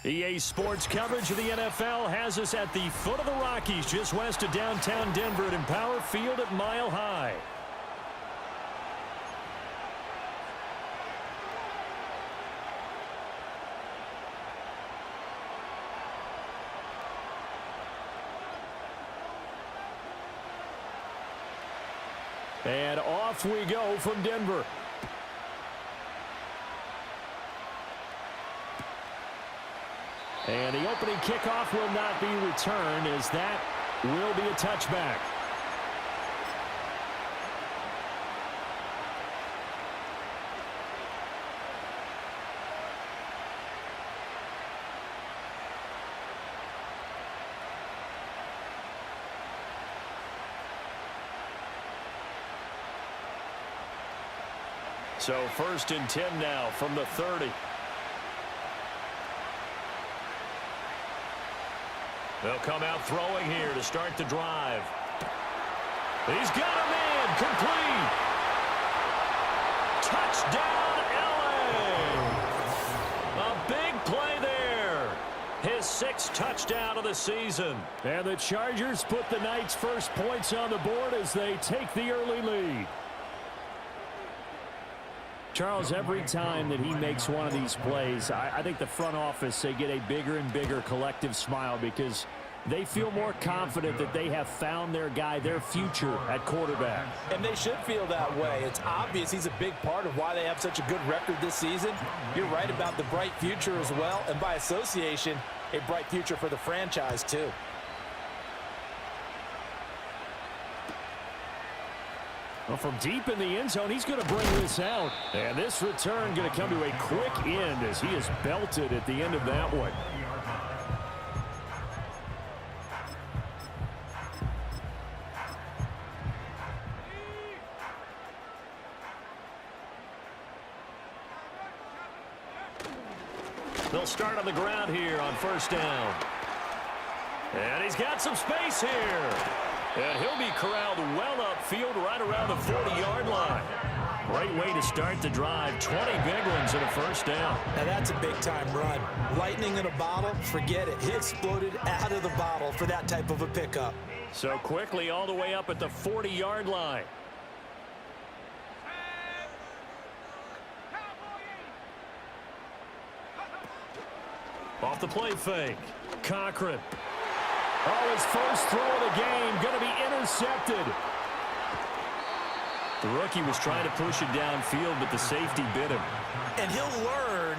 EA Sports coverage of the NFL has us at the foot of the Rockies, just west of downtown Denver at Empower Field at Mile High. And off we go from Denver. And the opening kickoff will not be returned, as that will be a touchback. So 1st and 10 now from the 30. They'll come out throwing here to start the drive. He's got a man, complete. Touchdown, LA. A big play there. His 6th touchdown of the season. And the Chargers put the Knights' first points on the board as they take the early lead. Charles, every time that he makes one of these plays, I think the front office, they get a bigger and bigger collective smile because they feel more confident that they have found their guy, their future at quarterback. And they should feel that way. It's obvious he's a big part of why they have such a good record this season. You're right about the bright future as well, and by association, a bright future for the franchise too. Well, from deep in the end zone, he's going to bring this out. And this return going to come to a quick end as he is belted at the end of that one. They'll start on the ground here on 1st down. And he's got some space here. And he'll be corralled well upfield right around the 40-yard line. Great way to start the drive. 20 big ones and a 1st down. Now that's a big-time run. Lightning in a bottle, forget it. He exploded out of the bottle for that type of a pickup. So quickly all the way up at the 40-yard line. Off the play fake. Cochran. Oh, his first throw of the game going to be intercepted. The rookie was trying to push it downfield, but the safety bit him. And he'll learn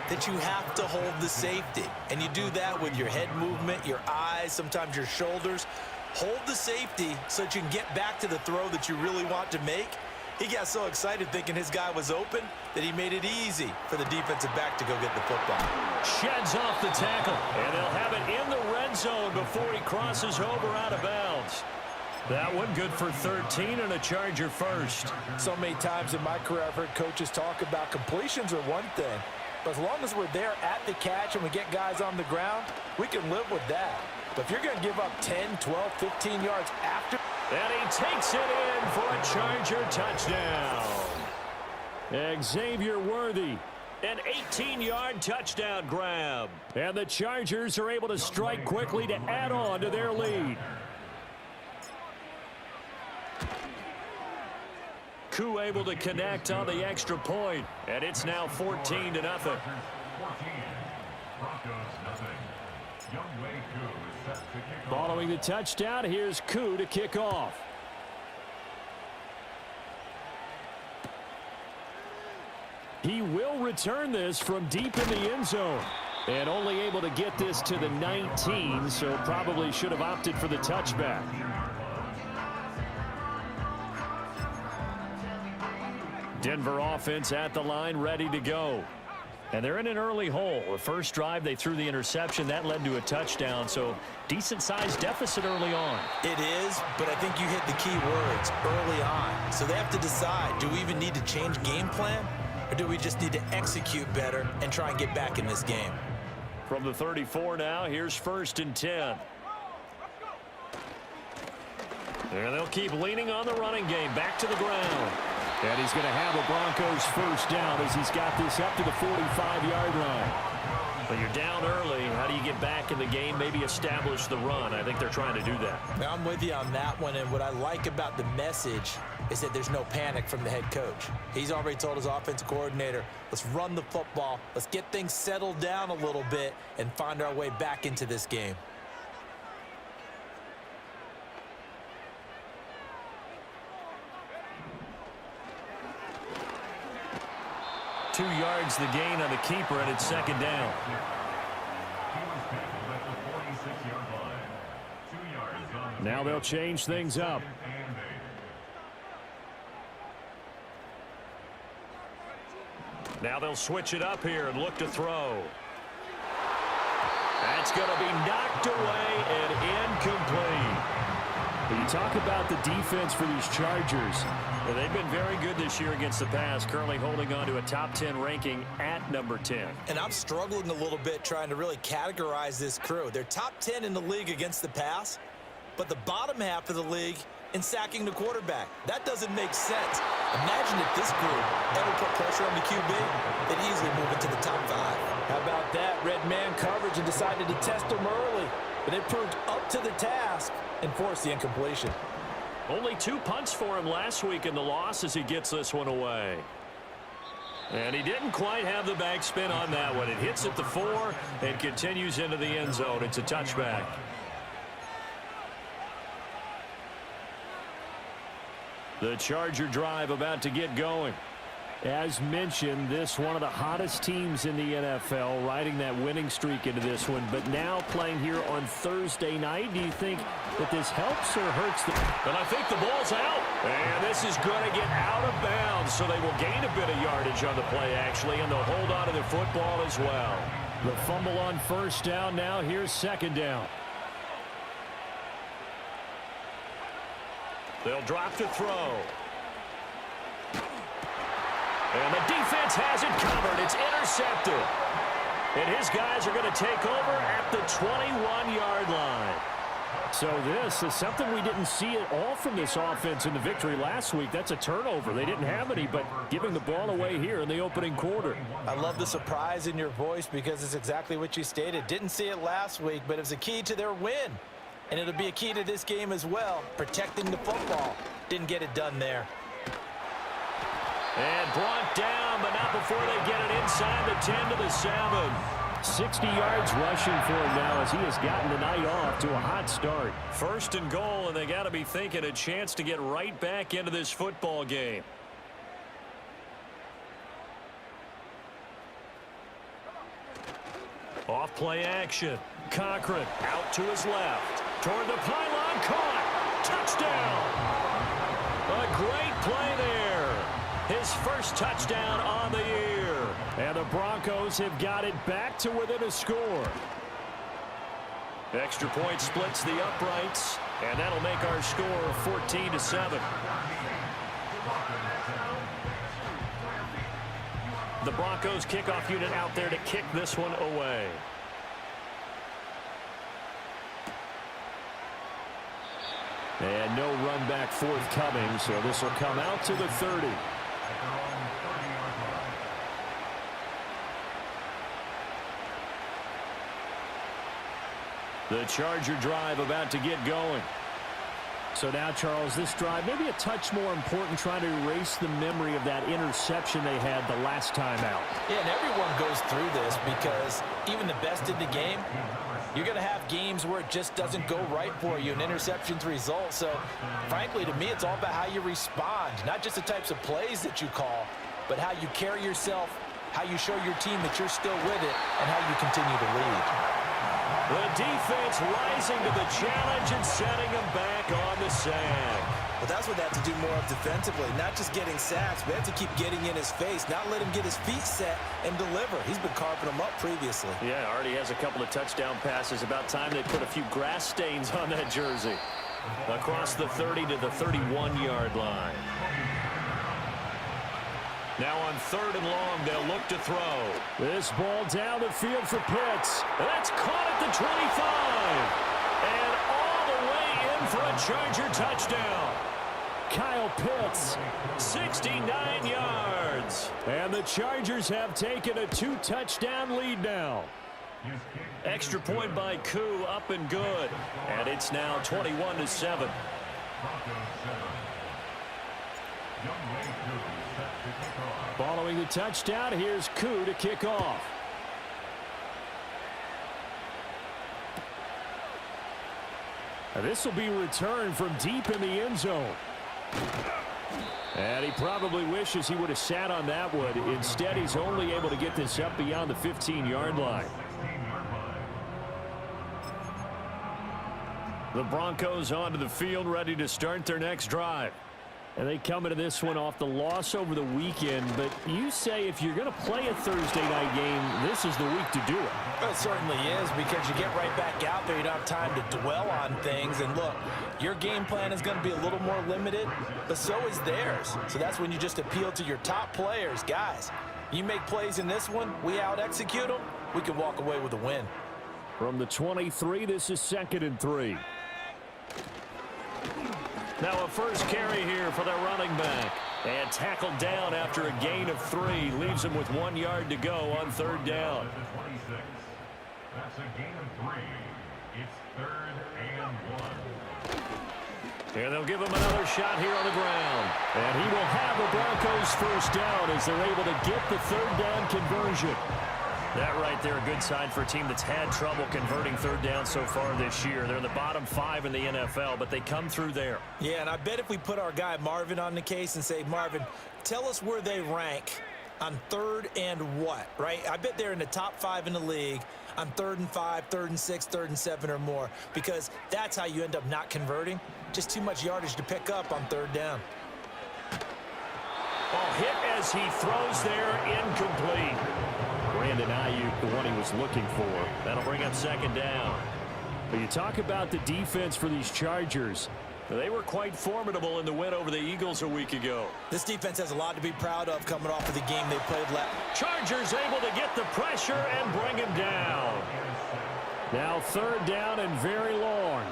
that you have to hold the safety. And you do that with your head movement, your eyes, sometimes your shoulders. Hold the safety so that you can get back to the throw that you really want to make. He got so excited thinking his guy was open that he made it easy for the defensive back to go get the football. Sheds off the tackle, and they'll have it in the red zone before he crosses over out of bounds. That one good for 13 and a Charger first. So many times in my career I've heard coaches talk about completions are one thing, but as long as we're there at the catch and we get guys on the ground, we can live with that. But if you're going to give up 10, 12, 15 yards after... And he takes it in for a Charger touchdown. Xavier Worthy, an 18-yard touchdown grab. And the Chargers are able to strike quickly to add on to their lead. Koo able to connect on the extra point. And it's now 14-0. Following the touchdown, here's Koo to kick off. He will return this from deep in the end zone. And only able to get this to the 19, so probably should have opted for the touchback. Denver offense at the line, ready to go. And they're in an early hole. The first drive, they threw the interception. That led to a touchdown, so decent-sized deficit early on. It is, but I think you hit the key words, early on. So they have to decide, do we even need to change game plan, or do we just need to execute better and try and get back in this game? From the 34 now, here's 1st and 10. And they'll keep leaning on the running game, back to the ground. And he's going to have a Broncos 1st down as he's got this up to the 45-yard line. But you're down early. How do you get back in the game, maybe establish the run? I think they're trying to do that. I'm with you on that one, and what I like about the message is that there's no panic from the head coach. He's already told his offensive coordinator, let's run the football, let's get things settled down a little bit and find our way back into this game. Two yards the gain on the keeper, and it's second down. Now they'll change things up. Now they'll switch it up here and look to throw. That's going to be knocked away and incomplete. When you talk about the defense for these Chargers, they've been very good this year against the pass, currently holding on to a top 10 ranking at number 10. And I'm struggling a little bit trying to really categorize this crew. They're top 10 in the league against the pass, but the bottom half of the league in sacking the quarterback. That doesn't make sense. Imagine if this group ever put pressure on the QB, they'd easily move into the top 5. How about that? Red man coverage and decided to test them early. But they proved up to the task and forced the incompletion. Only 2 punts for him last week in the loss as he gets this one away. And he didn't quite have the backspin on that one. It hits at the 4 and continues into the end zone. It's a touchback. The Charger drive about to get going. As mentioned, this one of the hottest teams in the NFL, riding that winning streak into this one, but now playing here on Thursday night. Do you think that this helps or hurts them? And I think the ball's out. And this is going to get out of bounds, so they will gain a bit of yardage on the play, actually, and they'll hold on to the football as well. The fumble on first down now. Here's second down. They'll drop to throw. And the defense has it covered. It's intercepted. And his guys are going to take over at the 21-yard line. So this is something we didn't see at all from this offense in the victory last week. That's a turnover. They didn't have any, but giving the ball away here in the opening quarter. I love the surprise in your voice because it's exactly what you stated. Didn't see it last week, but it was a key to their win. And it'll be a key to this game as well, protecting the football. Didn't get it done there. And brought down, but not before they get it inside the 10 to the 7. 60 yards rushing for him now as he has gotten the night off to a hot start. First and goal, and they got to be thinking a chance to get right back into this football game. Off play action. Cochran out to his left. Toward the pylon, caught. Touchdown. A great play there. His first touchdown on the year. And the Broncos have got it back to within a score. Extra point splits the uprights, and that'll make our score 14-7. The Broncos kickoff unit out there to kick this one away. And no run back forthcoming, so this will come out to the 30. The Charger drive about to get going. So now, Charles, this drive maybe a touch more important, trying to erase the memory of that interception they had the last time out. Yeah, and everyone goes through this because even the best in the game, you're going to have games where it just doesn't go right for you, and interceptions result. So, frankly, to me, it's all about how you respond, not just the types of plays that you call, but how you carry yourself, how you show your team that you're still with it, and how you continue to lead. The defense rising to the challenge and setting them back on the sack. But that's what they have to do more of defensively, not just getting sacks, but they have to keep getting in his face, not let him get his feet set and deliver. He's been carving them up previously. Yeah, already has a couple of touchdown passes. About time they put a few grass stains on that jersey. Across the 30 to the 31-yard line. Now on third and long, they'll look to throw. This ball down the field for Pitts. That's caught at the 25. And all the way in for a Charger touchdown. Kyle Pitts, 69 yards. And the Chargers have taken a 2-touchdown lead now. Extra point by Koo, up and good. And it's now 21-7. Following the touchdown, here's Koo to kick off. This will be returned from deep in the end zone. And he probably wishes he would have sat on that one. Instead, he's only able to get this up beyond the 15-yard line. The Broncos onto the field, ready to start their next drive. And they come into this one off the loss over the weekend. But you say if you're going to play a Thursday night game, this is the week to do it. It certainly is, because you get right back out there. You don't have time to dwell on things. And look, your game plan is going to be a little more limited, but so is theirs. So that's when you just appeal to your top players. Guys, you make plays in this one, we out-execute them, we can walk away with a win. From the 23, this is 2nd and 3. Now a first carry here for their running back. And tackled down after a gain of 3. Leaves him with 1 yard to go on 3rd down. That's a gain of 3. It's 3rd and 1. And they'll give him another shot here on the ground. And he will have the Broncos first down as they're able to get the 3rd down conversion. That right there, a good sign for a team that's had trouble converting 3rd down so far this year. They're in the bottom 5 in the NFL, but they come through there. Yeah, and I bet if we put our guy Marvin on the case and say, Marvin, tell us where they rank on 3rd and what, right? I bet they're in the top 5 in the league on 3rd and 5, 3rd and 6, 3rd and 7 or more, because that's how you end up not converting. Just too much yardage to pick up on 3rd down. Ball hit as he throws there, incomplete. Brandon Ayuk, the one he was looking for. That'll bring up 2nd down. But you talk about the defense for these Chargers. They were quite formidable in the win over the Eagles a week ago. This defense has a lot to be proud of coming off of the game they played last. Chargers able to get the pressure and bring him down. Now 3rd down and very long.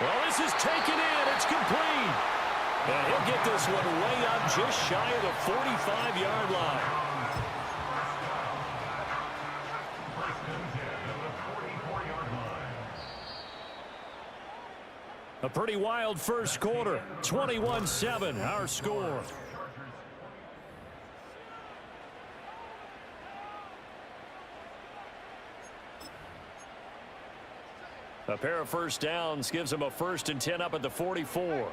Well, this is taken in. It's complete. And he'll get this one way up just shy of the 45-yard line. A pretty wild first quarter. 21-7, our score. A pair of first downs gives him a 1st and 10 up at the 44.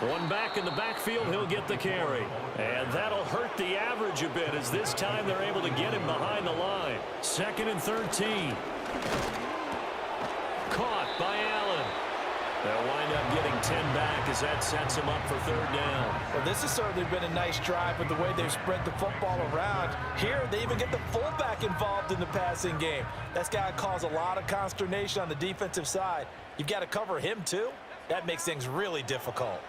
One back in the backfield, he'll get the carry. And that'll hurt the average a bit as this time they're able to get him behind the line. 2nd and 13. Caught by Allen. They'll wind up getting 10 back as that sets him up for 3rd down. Well, this has certainly been a nice drive with the way they've spread the football around. Here, they even get the fullback involved in the passing game. That's got to cause a lot of consternation on the defensive side. You've got to cover him, too. That makes things really difficult.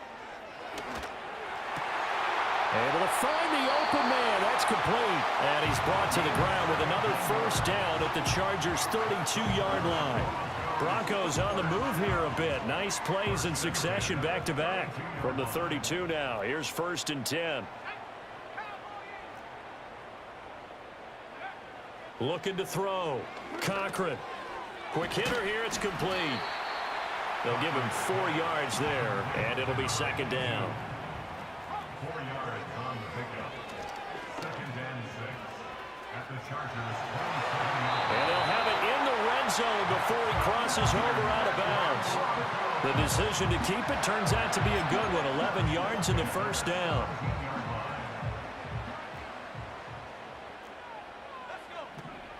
Able to find the open man. That's complete. And he's brought to the ground with another 1st down at the Chargers' 32-yard line. Broncos on the move here a bit. Nice plays in succession back-to-back. From the 32 now. Here's 1st and 10. Looking to throw. Cochran. Quick hitter here. It's complete. They'll give him 4 yards there, and it'll be 2nd down. 4 yards on the pickup. 2nd and 6 at the Chargers. And they'll have it in the red zone before he crosses over out of bounds. The decision to keep it turns out to be a good one. 11 yards in the 1st down.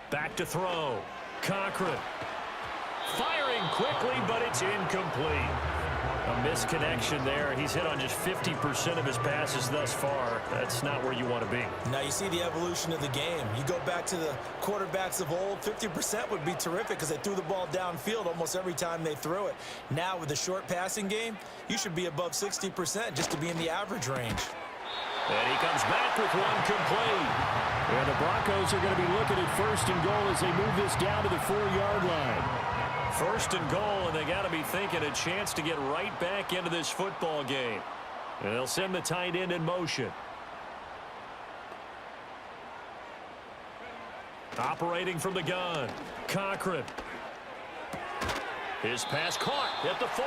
Back to throw. Cochran. Firing quickly, but it's incomplete. A misconnection there. He's hit on just 50% of his passes thus far. That's not where you want to be. Now you see the evolution of the game. You go back to the quarterbacks of old, 50% would be terrific because they threw the ball downfield almost every time they threw it. Now with the short passing game, you should be above 60% just to be in the average range. And he comes back with one complete. And the Broncos are going to be looking at 1st and goal as they move this down to the 4-yard line. 1st and goal, and they got to be thinking a chance to get right back into this football game. And they'll send the tight end in motion. Operating from the gun, Cochran. His pass caught at the 4.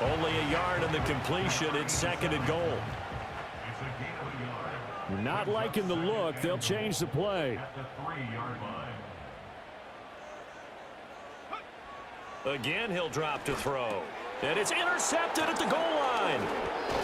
Only a yard in the completion. It's 2nd and goal. Not liking the look. They'll change the play. At the 3-yard line. Again, he'll drop to throw. And it's intercepted at the goal line.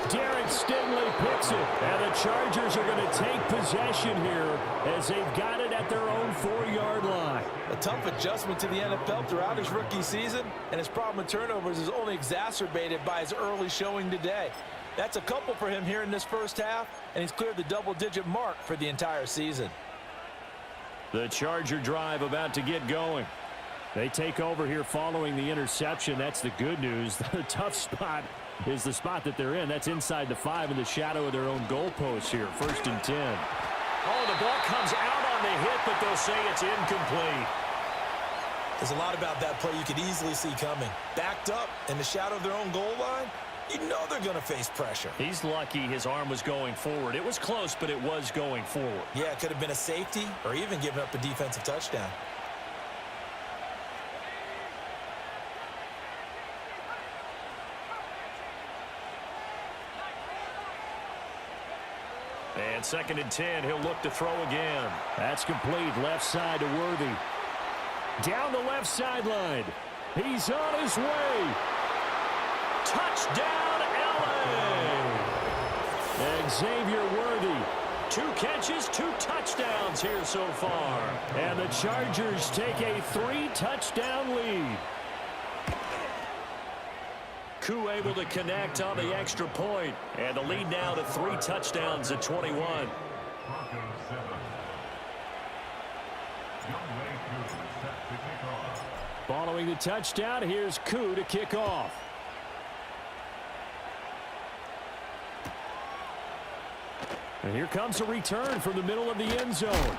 Derek Stingley picks it. And the Chargers are going to take possession here as they've got it at their own 4-yard line. A tough adjustment to the NFL throughout his rookie season, and his problem with turnovers is only exacerbated by his early showing today. That's a couple for him here in this first half, and he's cleared the double-digit mark for the entire season. The Charger drive about to get going. They take over here following the interception. That's the good news. The tough spot is the spot that they're in. That's inside the 5 in the shadow of their own goalpost here. 1st and 10. Oh, the ball comes out on the hit, but they'll say it's incomplete. There's a lot about that play you could easily see coming. Backed up in the shadow of their own goal line, you know they're going to face pressure. He's lucky his arm was going forward. It was close, but it was going forward. Yeah, it could have been a safety or even given up a defensive touchdown. And 2nd and 10, he'll look to throw again. That's complete. Left side to Worthy. Down the left sideline. He's on his way. Touchdown, LA! And Xavier Worthy. 2 catches, 2 touchdowns here so far. And the Chargers take a 3-touchdown lead. Koo able to connect on the extra point. And the lead now to 3 touchdowns at 21. Broncos 7. Youngway Koo set to kick off. Following the touchdown, here's Koo to kick off. And here comes a return from the middle of the end zone.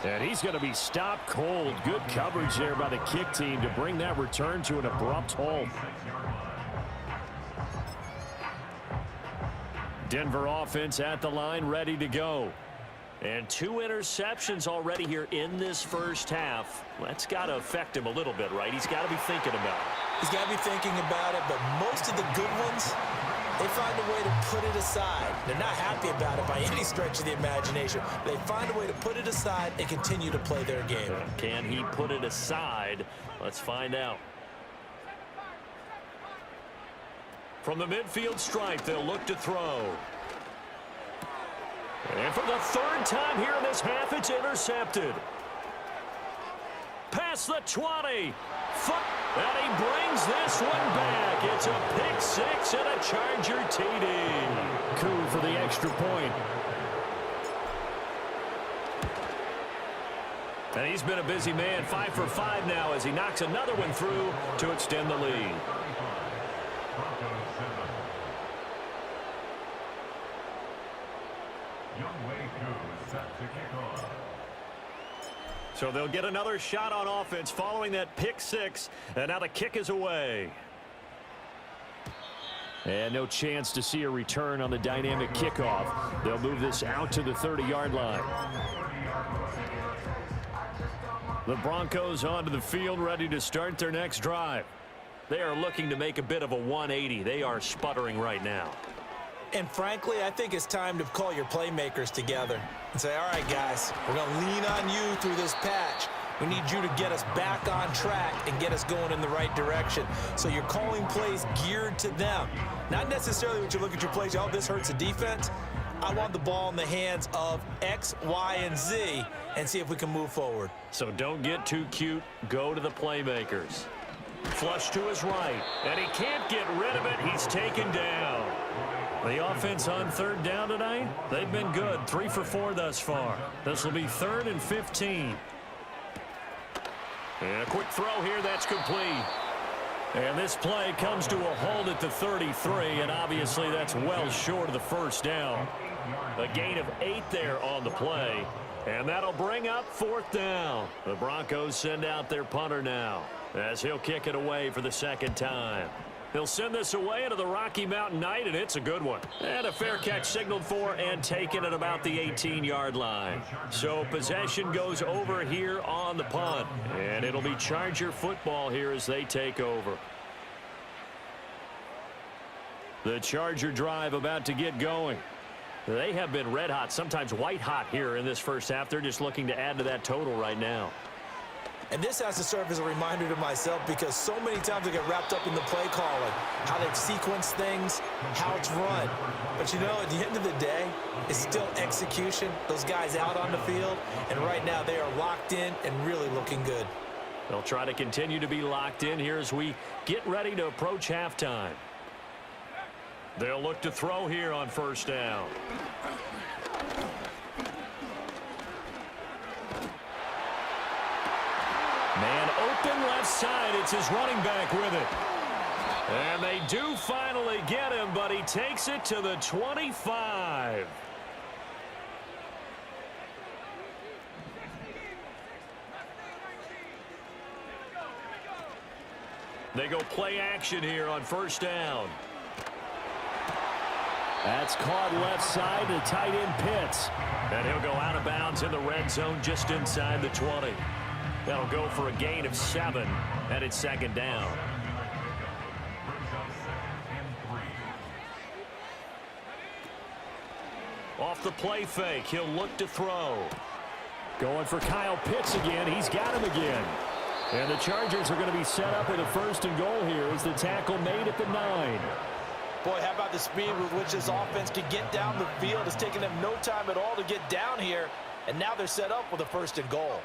And he's going to be stopped cold. Good coverage there by the kick team to bring that return to an abrupt halt. Denver offense at the line, ready to go. And 2 interceptions already here in this first half. That's got to affect him a little bit, right? He's got to be thinking about it. He's got to be thinking about it, but most of the good ones, they find a way to put it aside. They're not happy about it by any stretch of the imagination. They find a way to put it aside and continue to play their game. Can he put it aside? Let's find out. From the midfield stripe, they'll look to throw. And for the 3rd time here in this half, it's intercepted. Past the 20. And he brings this one back. It's a pick 6 and a Charger TD. Koo for the extra point. And he's been a busy man. 5 for 5 now as he knocks another one through to extend the lead. Broncos 7. Youngway Koo set to kick off. So they'll get another shot on offense following that pick 6. And now the kick is away. And no chance to see a return on the dynamic kickoff. They'll move this out to the 30-yard line. The Broncos onto the field, ready to start their next drive. They are looking to make a bit of a 180. They are sputtering right now. And frankly, I think it's time to call your playmakers together and say, all right, guys, we're going to lean on you through this patch. We need you to get us back on track and get us going in the right direction. So you're calling plays geared to them. Not necessarily when you look at your plays, oh, this hurts the defense. I want the ball in the hands of X, Y, and Z and see if we can move forward. So don't get too cute. Go to the playmakers. Flush to his right, and he can't get rid of it. He's taken down. The offense on 3rd down tonight, they've been good. 3 for 4 thus far. This will be 3rd and 15. And a quick throw here, that's complete. And this play comes to a halt at the 33, and obviously that's well short of the 1st down. A gain of 8 there on the play, and that'll bring up 4th down. The Broncos send out their punter now, as he'll kick it away for the 2nd time. He'll send this away into the Rocky Mountain Night, and it's a good one. And a fair catch signaled for and taken at about the 18-yard line. So possession goes over here on the punt, and it'll be Charger football here as they take over. The Charger drive about to get going. They have been red hot, sometimes white hot here in this first half. They're just looking to add to that total right now. And this has to serve as a reminder to myself because so many times I get wrapped up in the play calling, how they've sequenced things, how it's run. But you know, at the end of the day, it's still execution. Those guys out on the field, and right now they are locked in and really looking good. They'll try to continue to be locked in here as we get ready to approach halftime. They'll look to throw here on first down. Man open left side. It's his running back with it. And they do finally get him, but he takes it to the 25. They go play action here on first down. That's caught left side to tight end Pitts. And he'll go out of bounds in the red zone just inside the 20. That'll go for a gain of 7, and it's second down. Off the play fake, he'll look to throw. Going for Kyle Pitts again. He's got him again. And the Chargers are going to be set up with a first and goal here as the tackle made at the 9. Boy, how about the speed with which this offense can get down the field? It's taken them no time at all to get down here, and now they're set up with a first and goal.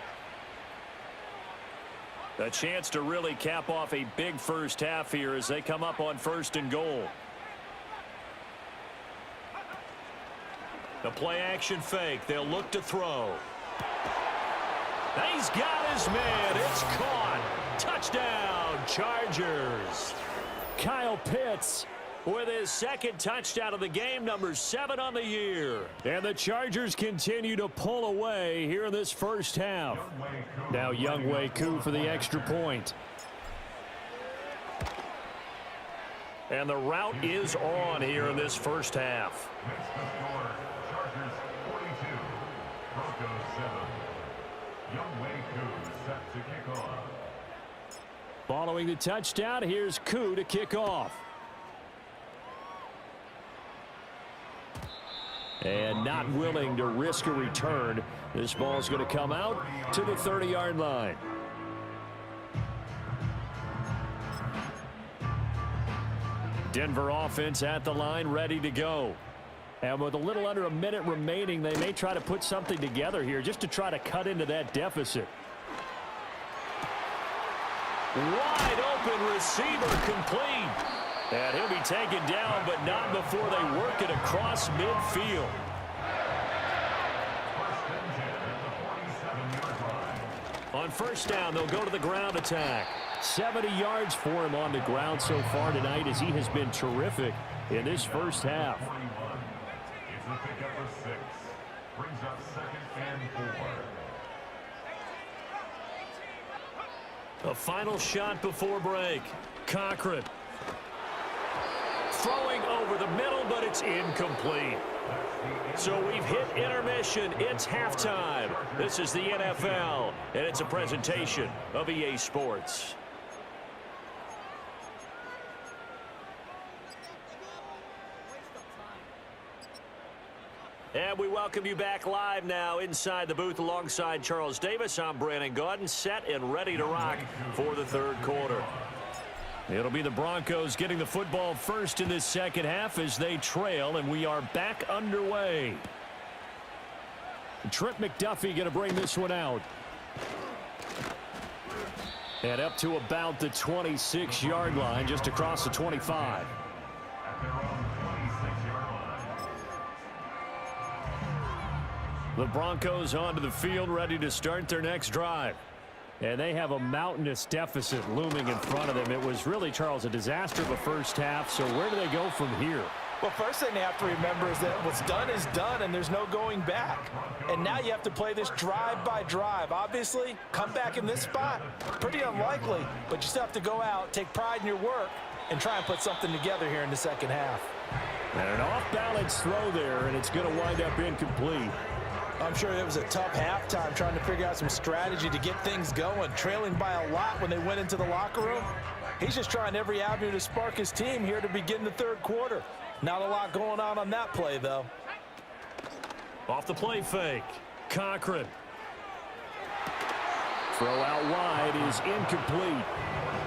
A chance to really cap off a big first half here as they come up on first and goal. The play action fake. They'll look to throw. He's got his man. It's caught. Touchdown, Chargers. Kyle Pitts with his second touchdown of the game, number 7 on the year. And the Chargers continue to pull away here in this first half. Now Younghoe Koo for the extra point. And the route is on here in this first half. Chargers 42, Broncos 7. Younghoe Koo set to kick off. Following the touchdown, here's Koo to kick off. And not willing to risk a return. This ball's going to come out to the 30-yard line. Denver offense at the line, ready to go. And with a little under a minute remaining, they may try to put something together here just to try to cut into that deficit. Wide open receiver complete. And he'll be taken down, but not before they work it across midfield. On first down, they'll go to the ground attack. 70 yards for him on the ground so far tonight as he has been terrific in this first half. It's a pickup of 6. Brings up 2nd and 4. A final shot before break. Cochran. Throwing over the middle, but it's incomplete. So we've hit intermission. It's halftime. This is the NFL, and it's a presentation of EA Sports. And we welcome you back live now inside the booth alongside Charles Davis. I'm Brandon Gaudin, set and ready to rock for the third quarter. It'll be the Broncos getting the football first in this second half as they trail, and we are back underway. Trent McDuffie going to bring this one out. And up to about the 26-yard line, just across the 25. At their own 26-yard line. The Broncos onto the field, ready to start their next drive. And they have a mountainous deficit looming in front of them. It was really, Charles, a disaster of a first half. So where do they go from here? Well, first thing they have to remember is that what's done is done, and there's no going back. And now you have to play this drive by drive. Obviously, come back in this spot, pretty unlikely, but you still have to go out, take pride in your work, and try and put something together here in the second half. And an off-balance throw there, and it's going to wind up incomplete. I'm sure it was a tough halftime trying to figure out some strategy to get things going, trailing by a lot when they went into the locker room. He's just trying every avenue to spark his team here to begin the third quarter. Not a lot going on that play, though. Off the play fake. Cochran. Throw out wide is incomplete.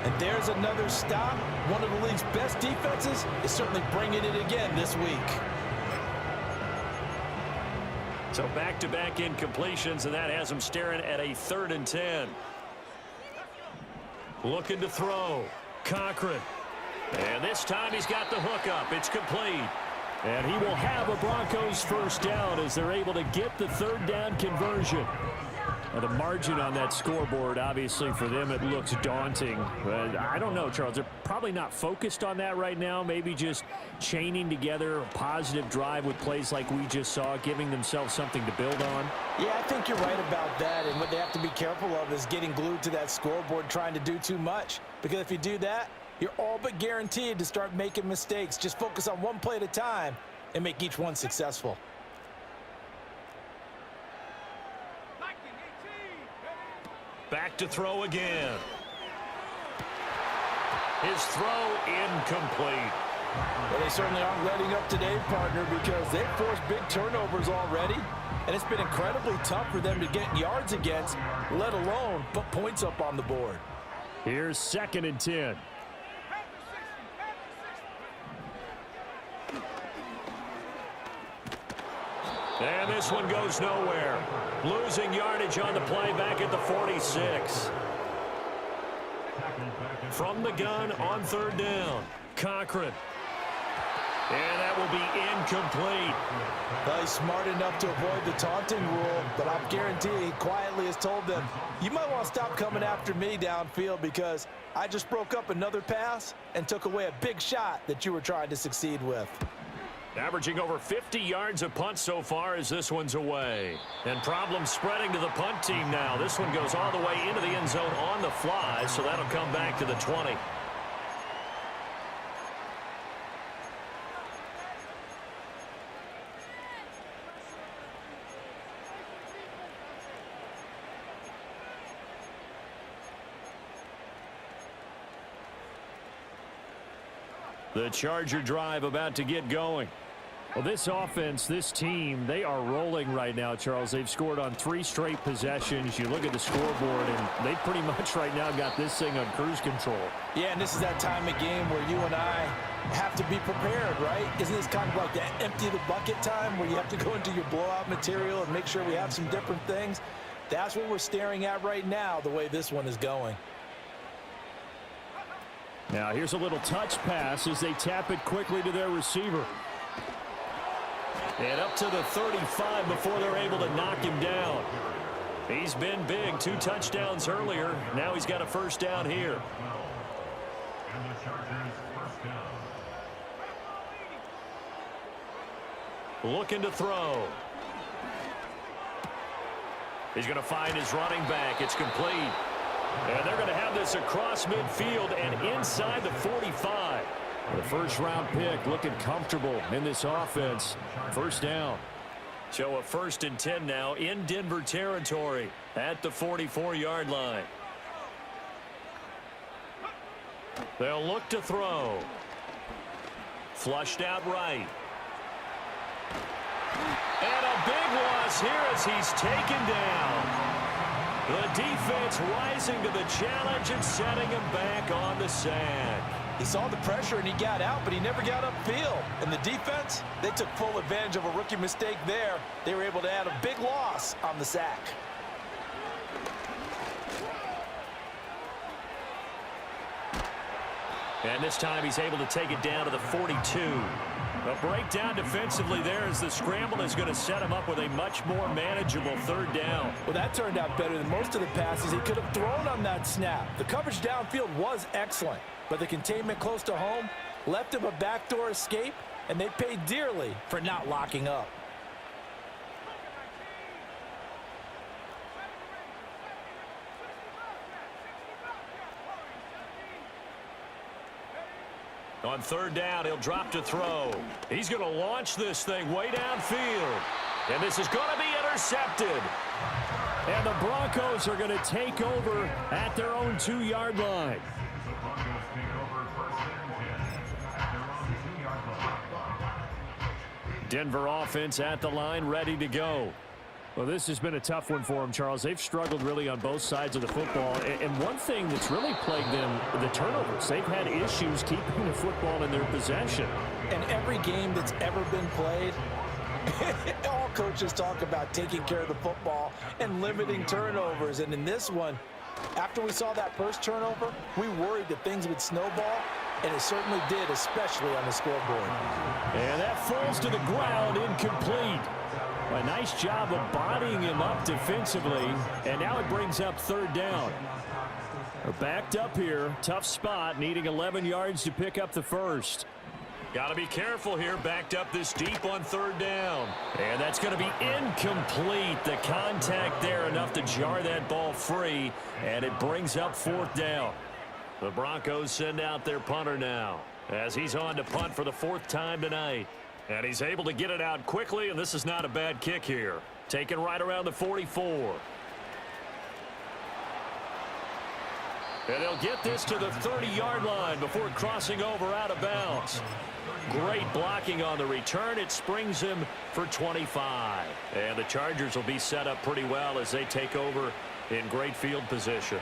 And there's another stop. One of the league's best defenses is certainly bringing it again this week. So back-to-back incompletions, and that has him staring at a 3rd and 10. Looking to throw. Cochran. And this time he's got the hook up. It's complete. And he will have a Broncos first down as they're able to get the 3rd down conversion. Now, the margin on that scoreboard, obviously, for them, it looks daunting. But I don't know, Charles. They're probably not focused on that right now. Maybe just chaining together a positive drive with plays like we just saw, giving themselves something to build on. Yeah, I think you're right about that. And what they have to be careful of is getting glued to that scoreboard trying to do too much. Because if you do that, you're all but guaranteed to start making mistakes. Just focus on one play at a time and make each one successful. Back to throw again. His throw incomplete. Well, they certainly aren't letting up today, partner, because they've forced big turnovers already. And it's been incredibly tough for them to get yards against, let alone put points up on the board. Here's 2nd and 10. And this one goes nowhere. Losing yardage on the play back at the 46. From the gun on 3rd down. Cochran. And that will be incomplete. Well, he's smart enough to avoid the taunting rule, but I'm guaranteeing he quietly has told them, you might want to stop coming after me downfield because I just broke up another pass and took away a big shot that you were trying to succeed with. Averaging over 50 yards a punt so far as this one's away. And problems spreading to the punt team now. This one goes all the way into the end zone on the fly, so that'll come back to the 20. The Charger drive about to get going. Well, this offense, this team, they are rolling right now, Charles. They've scored on 3 straight possessions. You look at the scoreboard, and they pretty much right now got this thing on cruise control. Yeah, and this is that time of game where you and I have to be prepared, right? Isn't this kind of like that empty the bucket time where you have to go into your blowout material and make sure we have some different things? That's what we're staring at right now, the way this one is going. Now, here's a little touch pass as they tap it quickly to their receiver. And up to the 35 before they're able to knock him down. He's been big. 2 touchdowns earlier. Now he's got a first down here. And the Chargers first down. Looking to throw. He's going to find his running back. It's complete. And they're going to have this across midfield and inside the 45. The first-round pick looking comfortable in this offense. First down. So a 1st and 10 now in Denver territory at the 44-yard line. They'll look to throw. Flushed out right. And a big loss here as he's taken down. The defense rising to the challenge and setting him back on the sack. He saw the pressure and he got out, but he never got upfield. And the defense, they took full advantage of a rookie mistake there. They were able to add a big loss on the sack. And this time he's able to take it down to the 42. A breakdown defensively there as the scramble is going to set him up with a much more manageable 3rd down. Well, that turned out better than most of the passes he could have thrown on that snap. The coverage downfield was excellent, but the containment close to home left him a backdoor escape, and they paid dearly for not locking up. On third down, he'll drop to throw. He's going to launch this thing way downfield. And this is going to be intercepted. And the Broncos are going to take over at their own 2-yard line. The Broncos take over first and 10 at their own 2-yard line. Denver offense at the line, ready to go. Well, this has been a tough one for them, Charles. They've struggled really on both sides of the football. And one thing that's really plagued them, the turnovers. They've had issues keeping the football in their possession. And every game that's ever been played, all coaches talk about taking care of the football and limiting turnovers. And in this one, after we saw that first turnover, we worried that things would snowball, and it certainly did, especially on the scoreboard. And that falls to the ground, incomplete. A nice job of bodying him up defensively, and now it brings up third down. They're backed up here, tough spot, needing 11 yards to pick up the first. Got to be careful here, backed up this deep on third down. And that's going to be incomplete. The contact there enough to jar that ball free, and it brings up fourth down. The Broncos send out their punter now as he's on to punt for the 4th time tonight. And he's able to get it out quickly, and this is not a bad kick here. Taken right around the 44. And they'll get this to the 30-yard line before crossing over out of bounds. Great blocking on the return. It springs him for 25. And the Chargers will be set up pretty well as they take over in great field position.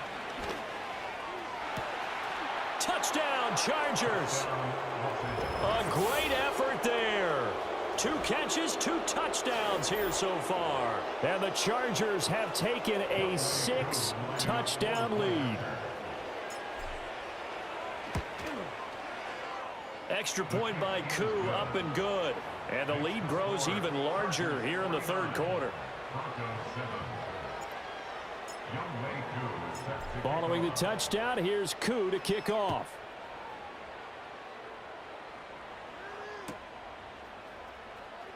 Touchdown, Chargers. A great effort there. 2 catches, 2 touchdowns here so far. And the Chargers have taken a 6-touchdown lead. Extra point by Koo, up and good. And the lead grows even larger here in the 3rd quarter. Following the touchdown, here's Koo to kick off.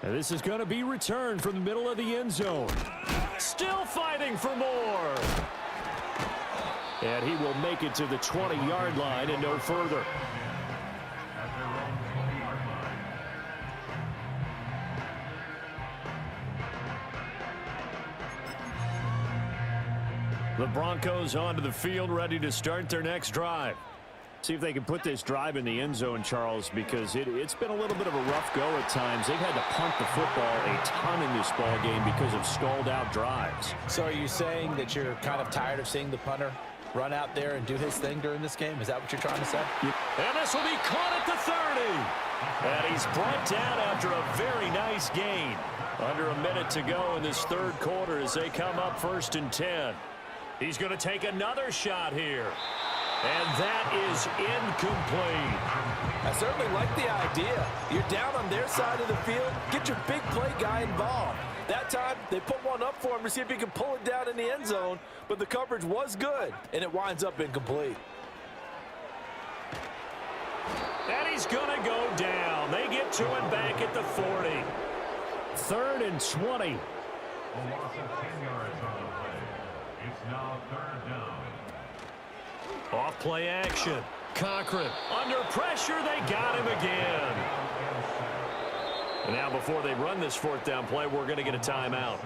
And this is going to be returned from the middle of the end zone. Still fighting for more. And he will make it to the 20-yard line and no further. The Broncos onto the field, ready to start their next drive. See if they can put this drive in the end zone, Charles, because it's been a little bit of a rough go at times. They've had to punt the football a ton in this ball game because of stalled-out drives. So are you saying that you're kind of tired of seeing the punter run out there and do his thing during this game? Is that what you're trying to say? And this will be caught at the 30. And he's brought down after a very nice gain. Under a minute to go in this 3rd quarter as they come up 1st and 10. He's going to take another shot here. And that is incomplete. I certainly like the idea. You're down on their side of the field. Get your big play guy involved. That time, they put one up for him to see if he can pull it down in the end zone. But the coverage was good, and it winds up incomplete. And he's going to go down. They get to him back at the 40. 3rd and 20. A loss of 10 yards on the play. It's now 3rd down. Off play action. Cochran under pressure. They got him again. And now before they run this 4th down play, we're going to get a timeout.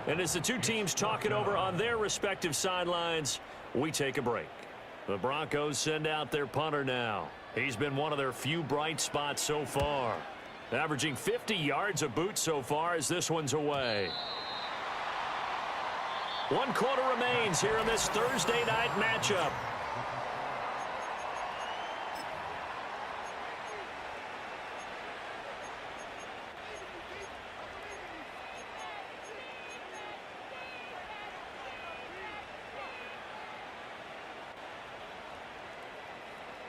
And as the 2 teams talk it over on their respective sidelines, we take a break. The Broncos send out their punter now. He's been one of their few bright spots so far. Averaging 50 yards a boot so far as this one's away. 1 quarter remains here in this Thursday night matchup.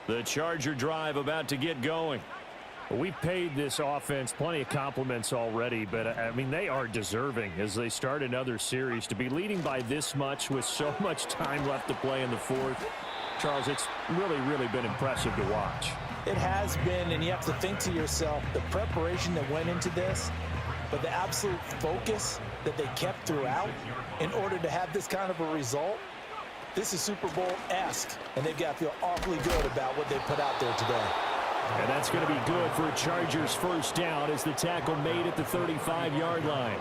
The Charger drive about to get going. We've paid this offense plenty of compliments already, but, I mean, they are deserving as they start another series. To be leading by this much with so much time left to play in the 4th, Charles, it's really, really been impressive to watch. It has been, and you have to think to yourself, the preparation that went into this, but the absolute focus that they kept throughout in order to have this kind of a result. This is Super Bowl-esque, and they've got to feel awfully good about what they put out there today. And that's going to be good for a Chargers first down as the tackle made at the 35-yard line.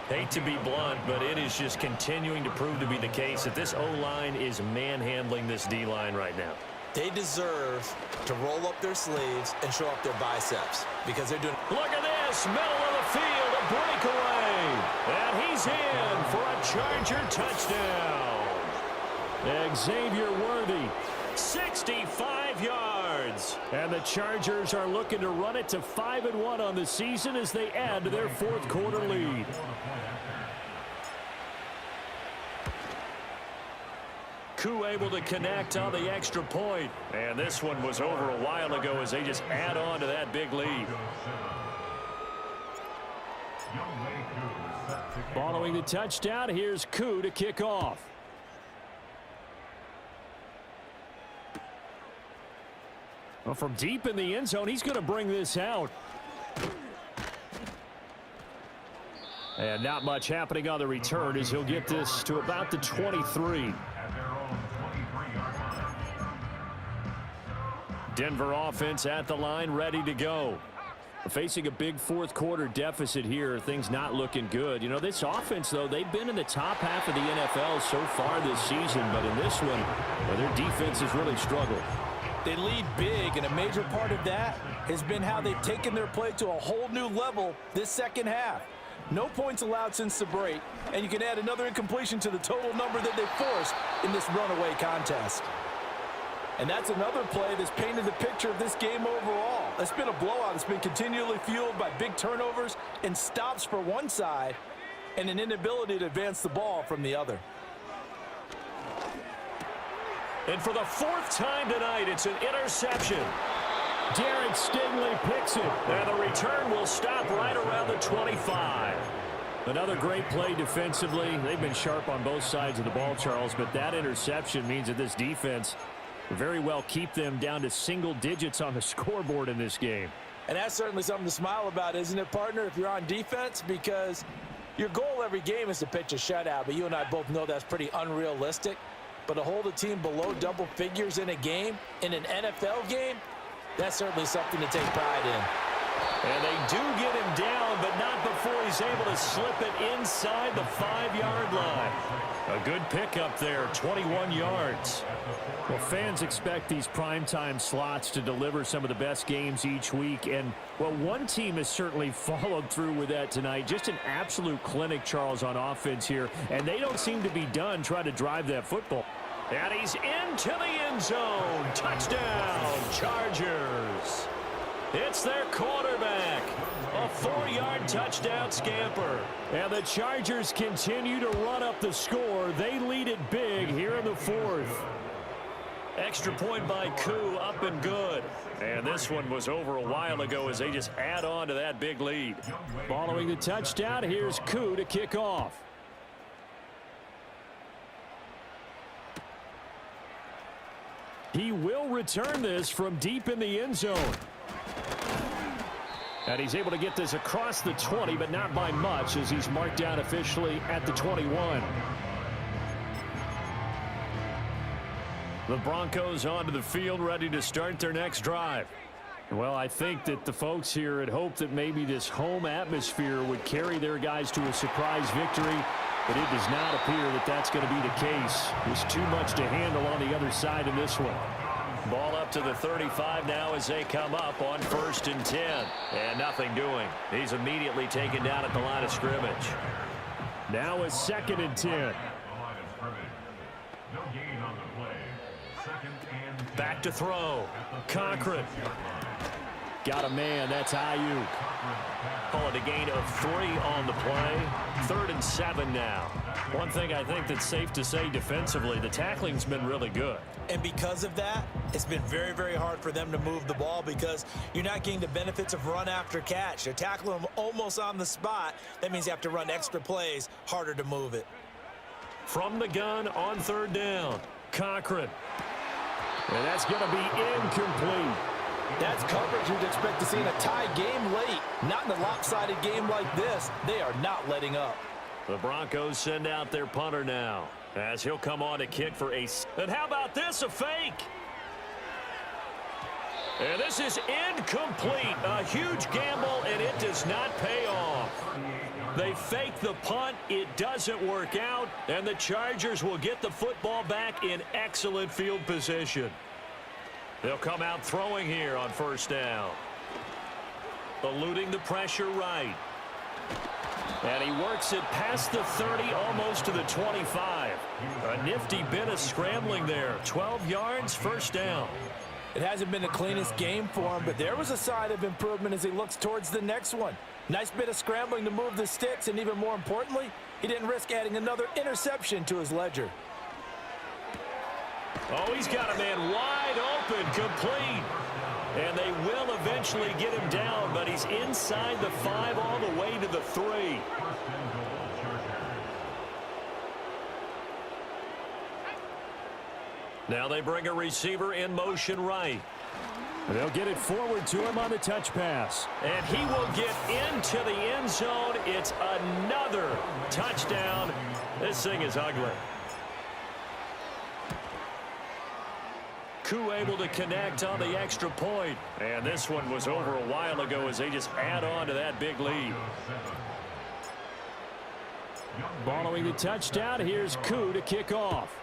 Hate to be blunt, but it is just continuing to prove to be the case that this O-line is manhandling this D-line right now. They deserve to roll up their sleeves and show up their biceps because they're doing. Look at this, middle of the field, a breakaway. And he's in for a Charger touchdown. Xavier Worthy, 65 yards. And the Chargers are looking to run it to 5-1 on the season as they add to their fourth quarter lead. Koo able to connect on the extra point. And this one was over a while ago as they just add on to that big lead. Following the touchdown, here's Koo to kick off. Well, from deep in the end zone, he's going to bring this out. And not much happening on the return as he'll get this to about the 23. Denver offense at the line, ready to go. Facing a big fourth quarter deficit here, things not looking good. You know, this offense, though, they've been in the top half of the NFL so far this season, but in this one, well, their defense has really struggled. They lead big, and a major part of that has been how they've taken their play to a whole new level this second half. No points allowed since the break, and you can add another incompletion to the total number that they forced in this runaway contest. And that's another play that's painted the picture of this game overall. It's been a blowout. It's been continually fueled by big turnovers and stops for one side and an inability to advance the ball from the other. And for the fourth time tonight, it's an interception. Derek Stingley picks it. And the return will stop right around the 25. Another great play defensively. They've been sharp on both sides of the ball, Charles, but that interception means that this defense will very well keep them down to single digits on the scoreboard in this game. And that's certainly something to smile about, isn't it, partner, if you're on defense? Because your goal every game is to pitch a shutout, but you and I both know that's pretty unrealistic. But to hold a team below double figures in a game, in an NFL game, that's certainly something to take pride in. And they do get him down, but not before he's able to slip it inside the 5-yard line. A good pickup there, 21 yards. Well, fans expect these primetime slots to deliver some of the best games each week. And, well, one team has certainly followed through with that tonight. Just an absolute clinic, Charles, on offense here. And they don't seem to be done trying to drive that football. And he's into the end zone. Touchdown, Chargers. It's their quarterback. A 4-yard touchdown scamper. And the Chargers continue to run up the score. They lead it big here in the fourth. Extra point by Koo, up and good. And this one was over a while ago as they just add on to that big lead. Following the touchdown, here's Koo to kick off. He will return this from deep in the end zone. And he's able to get this across the 20, but not by much as he's marked down officially at the 21. The Broncos onto the field, ready to start their next drive. Well, I think that the folks here had hoped that maybe this home atmosphere would carry their guys to a surprise victory, but it does not appear that that's going to be the case. There's too much to handle on the other side in this one. Ball up to the 35 now as they come up on 1st and 10. And nothing doing. He's immediately taken down at the line of scrimmage. Now a 2nd and 10. Back to throw. Cochran. Got a man. That's Ayuk. Call it a gain of 3 on the play. 3rd and 7 now. One thing I think that's safe to say defensively, the tackling's been really good. And because of that, it's been very, very hard for them to move the ball because you're not getting the benefits of run after catch. They're tackling them almost on the spot. That means you have to run extra plays, harder to move it. From the gun on 3rd down, Cochran. And that's going to be incomplete. That's coverage you'd expect to see in a tie game late. Not in a lopsided game like this. They are not letting up. The Broncos send out their punter now as he'll come on to kick for a... And how about this, a fake? And this is incomplete. A huge gamble, and it does not pay off. They fake the punt. It doesn't work out, and the Chargers will get the football back in excellent field position. They'll come out throwing here on first down. Eluding the pressure right. And he works it past the 30, almost to the 25. A nifty bit of scrambling there. 12 yards, first down. It hasn't been the cleanest game for him, but there was a sign of improvement as he looks towards the next one. Nice bit of scrambling to move the sticks, and even more importantly, he didn't risk adding another interception to his ledger. Oh, he's got a man wide open, complete. And they will eventually get him down, but he's inside the 5 all the way to the 3. Now they bring a receiver in motion right. They'll get it forward to him on the touch pass. And he will get into the end zone. It's another touchdown. This thing is ugly. Koo able to connect on the extra point. And this one was over a while ago as they just add on to that big lead. Following the touchdown, here's Koo to kick off.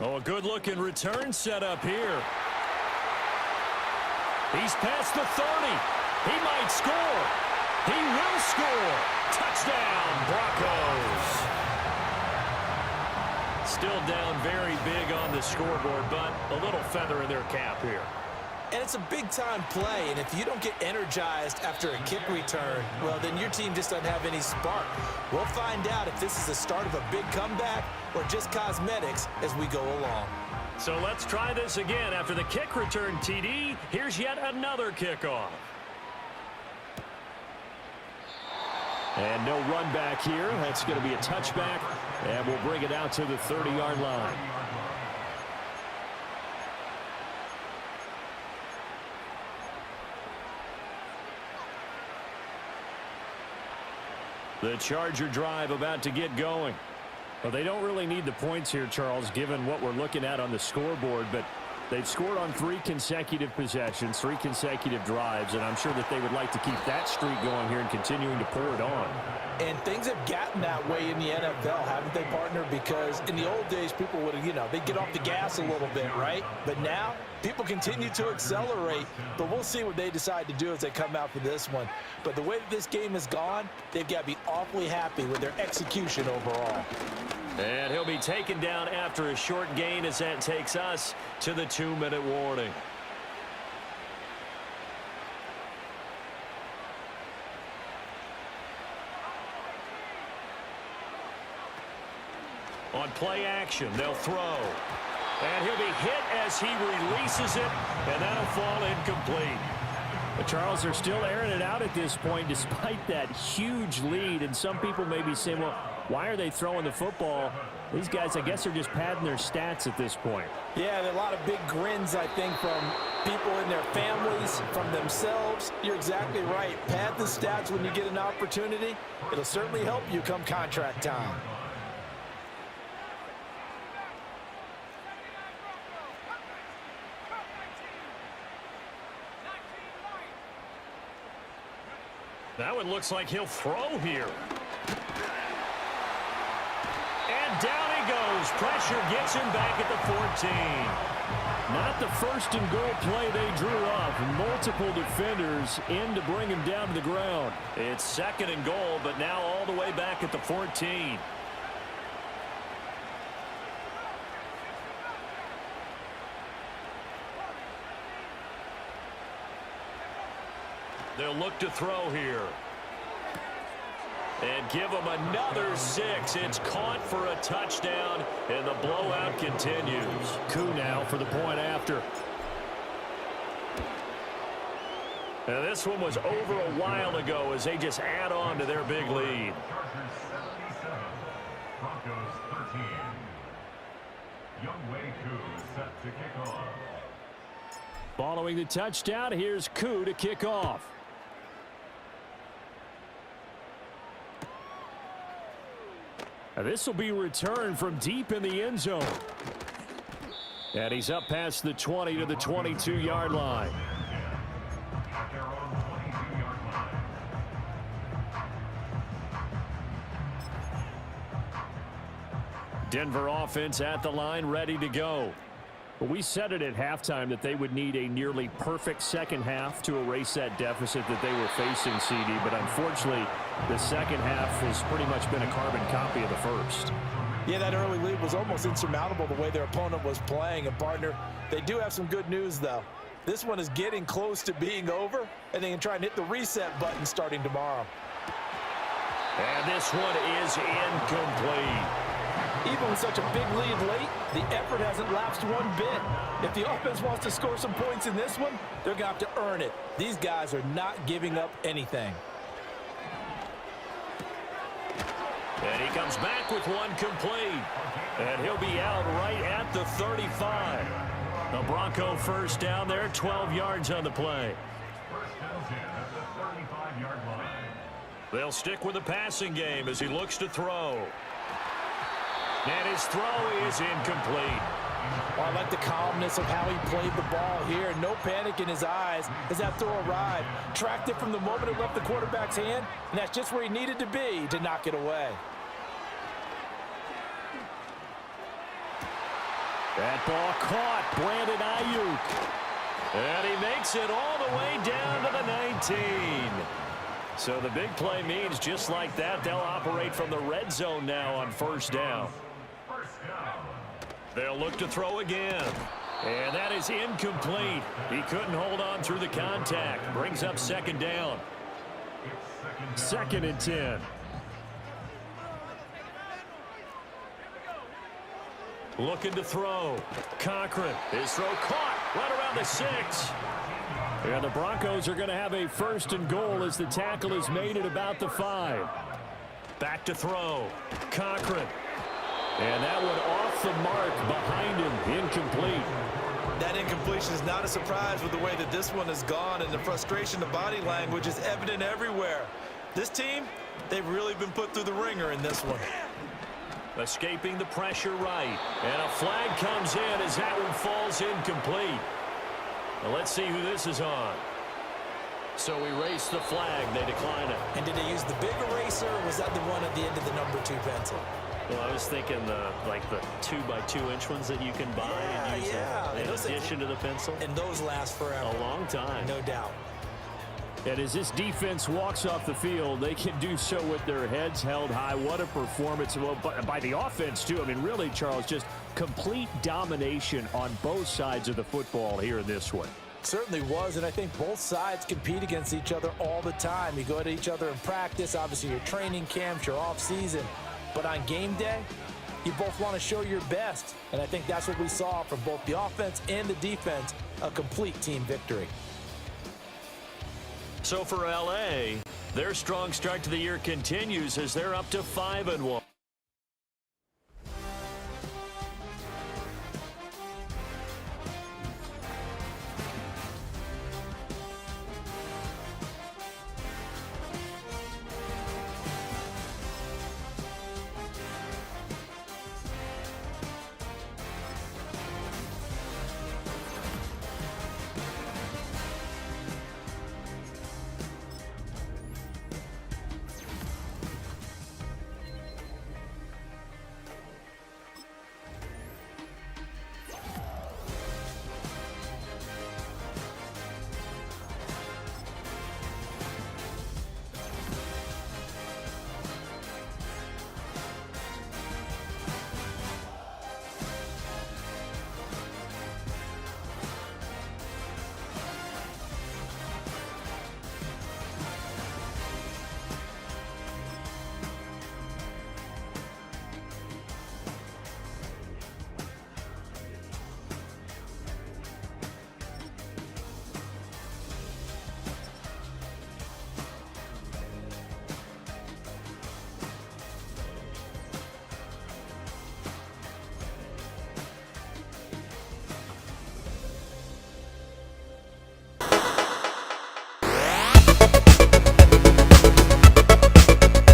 Oh, a good-looking return set up here. He's past the 30. He might score. He will score. Touchdown, Broncos. Still down very big on the scoreboard, but a little feather in their cap here. And it's a big-time play, and if you don't get energized after a kick return, well, then your team just doesn't have any spark. We'll find out if this is the start of a big comeback or just cosmetics as we go along. So let's try this again. After the kick return, TD, here's yet another kickoff. And no run back here. That's going to be a touchback, and we'll bring it out to the 30-yard line. The Charger drive about to get going. Well, they don't really need the points here, Charles, given what we're looking at on the scoreboard, but they've scored on 3 consecutive possessions, 3 consecutive drives, and I'm sure that they would like to keep that streak going here and continuing to pour it on. And things have gotten that way in the NFL, haven't they, partner? Because in the old days, people would have, they'd get off the gas a little bit, right? But now, people continue to accelerate, but we'll see what they decide to do as they come out for this one. But the way that this game has gone, they've got to be awfully happy with their execution overall. And he'll be taken down after a short gain as that takes us to the 2-minute warning. On play action, they'll throw. And he'll be hit as he releases it, and that'll fall incomplete. The Charles are still airing it out at this point despite that huge lead, and some people may be saying, well, why are they throwing the football? These guys, I guess, are just padding their stats at this point. Yeah, there are a lot of big grins, I think, from people in their families, from themselves. You're exactly right. Pad the stats when you get an opportunity. It'll certainly help you come contract time. That one looks like he'll throw here. And down he goes. Pressure gets him back at the 14. Not the first and goal play they drew up. Multiple defenders in to bring him down to the ground. It's 2nd and goal, but now all the way back at the 14. They'll look to throw here. And give them another 6. It's caught for a touchdown, and the blowout continues. Koo now for the point after. And this one was over a while ago as they just add on to their big lead. Chargers 77, Broncos 13. Youngway Koo set to kick off. Following the touchdown, here's Koo to kick off. This will be returned from deep in the end zone. And he's up past the 20 to the 22-yard line. At their own 22-yard line. Denver offense at the line, ready to go. Well, we said it at halftime that they would need a nearly perfect second half to erase that deficit that they were facing, CD. But unfortunately, the second half has pretty much been a carbon copy of the first. Yeah, that early lead was almost insurmountable the way their opponent was playing. And, partner, they do have some good news, though. This one is getting close to being over, and they can try and hit the reset button starting tomorrow. And this one is incomplete. Even with such a big lead late, the effort hasn't lapsed one bit. If the offense wants to score some points in this one, they're going to have to earn it. These guys are not giving up anything. And he comes back with one complete. And he'll be out right at the 35. The Bronco first down there, 12 yards on the play. First and 10 at the 35-yard line. They'll stick with the passing game as he looks to throw. And his throw is incomplete. Well, I like the calmness of how he played the ball here. No panic in his eyes as that throw arrived. Tracked it from the moment it left the quarterback's hand, and that's just where he needed to be to knock it away. That ball caught. Brandon Ayuk. And he makes it all the way down to the 19. So the big play means just like that, they'll operate from the red zone now on first down. They'll look to throw again. And that is incomplete. He couldn't hold on through the contact. Brings up second down. Second and 10. Looking to throw. Cochran. His throw caught right around the 6. And the Broncos are going to have a first and goal as the tackle is made at about the 5. Back to throw. Cochran. And that one off the mark behind him. Incomplete. That incompletion is not a surprise with the way that this one has gone, and the frustration, the body language is evident everywhere. This team, they've really been put through the ringer in this one. Escaping the pressure right. And a flag comes in as that one falls incomplete. Now let's see who this is on. So erase the flag. They decline it. And did they use the big eraser, or was that the one at the end of the number 2 pencil? Well, I was thinking the 2x2-inch ones that you can buy and use in addition to the pencil. And those last forever. A long time. No doubt. And as this defense walks off the field, they can do so with their heads held high. What a performance by the offense, too. I mean, really, Charles, just complete domination on both sides of the football here in this one. Certainly was, and I think both sides compete against each other all the time. You go at each other in practice, obviously your training camps, your off-season. But on game day, you both want to show your best. And I think that's what we saw from both the offense and the defense, a complete team victory. So for LA, their strong start to the year continues as they're up to 5-1.